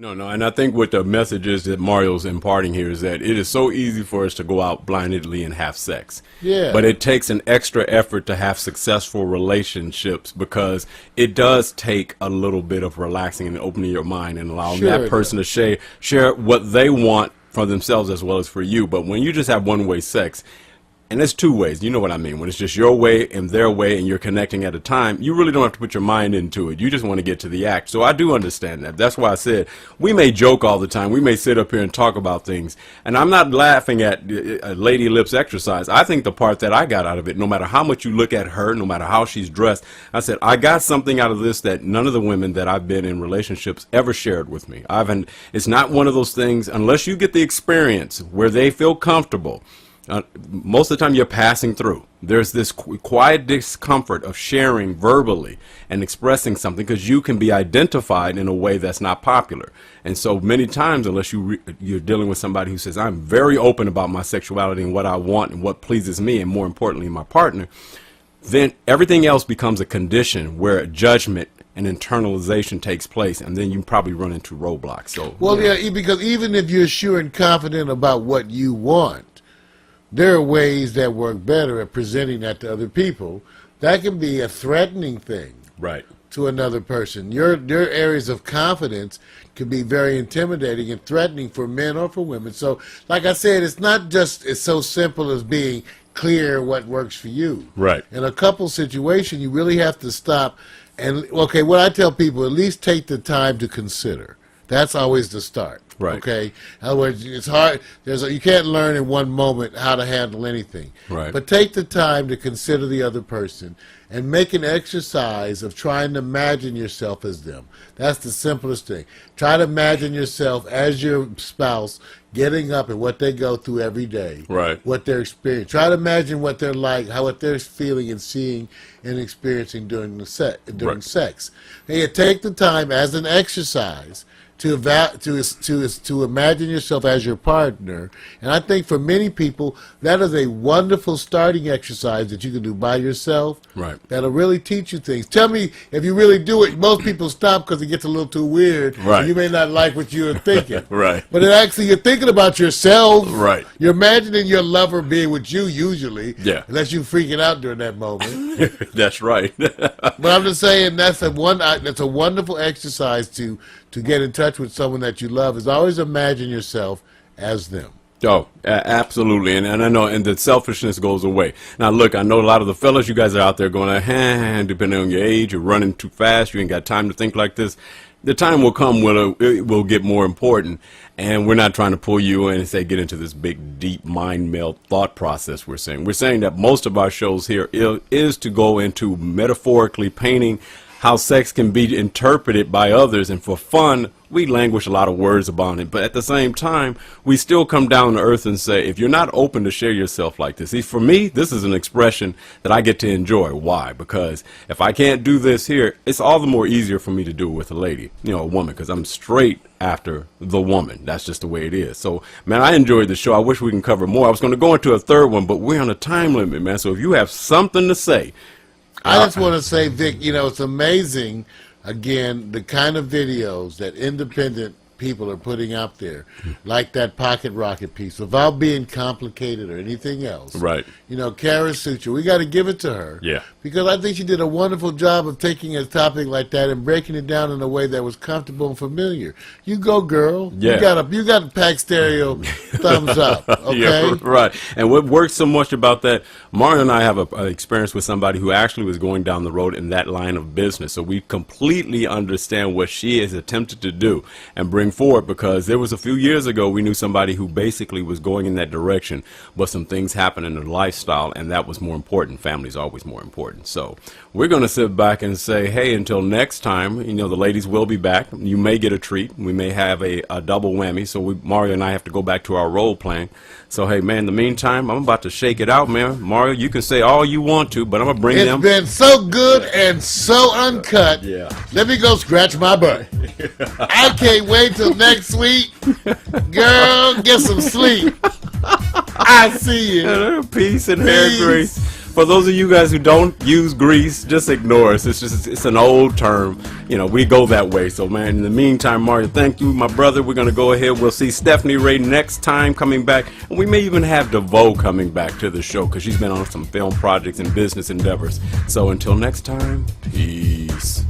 No, no, and I think what the message is that Mario's imparting here is that it is so easy for us to go out blindly and have sex. Yeah. But it takes an extra effort to have successful relationships because it does take a little bit of relaxing and opening your mind and allowing Sure that it person to share what they want for themselves as well as for you. But when you just have one-way sex, and it's two ways, you know what I mean. When it's just your way and their way and you're connecting at a time, you really don't have to put your mind into it. You just want to get to the act. So I do understand that. That's why I said we may joke all the time. We may sit up here and talk about things. And I'm not laughing at Lady Lips exercise. I think the part that I got out of it, no matter how much you look at her, no matter how she's dressed, I said, I got something out of this that none of the women that I've been in relationships ever shared with me. It's not one of those things, unless you get the experience where they feel comfortable. Most of the time you're passing through. There's this quiet discomfort of sharing verbally and expressing something because you can be identified in a way that's not popular. And so many times, unless you're dealing with somebody who says, I'm very open about my sexuality and what I want and what pleases me and more importantly my partner, then everything else becomes a condition where judgment and internalization takes place, and then you probably run into roadblocks. So, Well, yeah, because even if you're sure and confident about what you want, there are ways that work better at presenting that to other people. That can be a threatening thing right. to another person. Your areas of confidence can be very intimidating and threatening for men or for women. So, like I said, it's so simple as being clear what works for you. Right. In a couple situation, you really have to stop and, okay, what I tell people, at least take the time to consider. That's always the start. Right. Okay. In other words, it's hard. You can't learn in one moment how to handle anything. Right. But take the time to consider the other person and make an exercise of trying to imagine yourself as them. That's the simplest thing. Try to imagine yourself as your spouse getting up and what they go through every day. Right. What they're experiencing. Try to imagine what they're like, what they're feeling and seeing and experiencing during sex. And you take the time as an exercise to imagine yourself as your partner. And I think for many people, that is a wonderful starting exercise that you can do by yourself. Right. That'll really teach you things. Tell me if you really do it. Most people stop because it gets a little too weird. Right. And you may not like what you're thinking. Right. But you're thinking about yourself. Right. You're imagining your lover being with you usually. Yeah. Unless you're freaking out during that moment. That's right. But I'm just saying that's a wonderful exercise to get in touch with someone that you love, is always imagine yourself as them. Oh, absolutely. And I know, and the selfishness goes away. Now, look, I know a lot of the fellas, you guys are out there going, depending on your age, you're running too fast, you ain't got time to think like this. The time will come when it will get more important, and we're not trying to pull you in and say get into this big, deep mind meld thought process we're saying. We're saying that most of our shows here is to go into metaphorically painting how sex can be interpreted by others, and for fun, we languish a lot of words about it. But at the same time, we still come down to earth and say, if you're not open to share yourself like this, see, for me, this is an expression that I get to enjoy. Why? Because if I can't do this here, it's all the more easier for me to do it with a lady, a woman, because I'm straight after the woman. That's just the way it is. So, man, I enjoyed the show. I wish we can cover more. I was going to go into a third one, but we're on a time limit, man. So if you have something to say, I just want to say, Vic, it's amazing, again, the kind of videos that independent people are putting out there, like that Pocket Rocket piece, without being complicated or anything else. Right. Kara Sutra, we got to give it to her. Yeah. Because I think she did a wonderful job of taking a topic like that and breaking it down in a way that was comfortable and familiar. You go, girl. Yeah. You got a Pack Stereo thumbs up. Okay. Yeah, right. And what works so much about that, Mario and I have an experience with somebody who actually was going down the road in that line of business. So we completely understand what she has attempted to do and bring forward, because there was a few years ago we knew somebody who basically was going in that direction, but some things happened in their lifestyle, and that was more important. Family's always more important. So we're going to sit back and say, hey, until next time, the ladies will be back. You may get a treat. We may have a double whammy. So Mario and I have to go back to our role playing. So, hey, man, in the meantime, I'm about to shake it out, man. Mario, you can say all you want to, but I'm going to bring them. It's been so good and so uncut. Yeah. Let me go scratch my butt. I can't wait till next week. Girl, get some sleep. I see you. Peace and hair grace. For those of you guys who don't use grease, just ignore us. It's an old term. You know, we go that way. So, man, in the meantime, Mario, thank you, my brother. We're going to go ahead. We'll see Stephanie Ray next time coming back. And we may even have DeVoe coming back to the show because she's been on some film projects and business endeavors. So until next time, peace.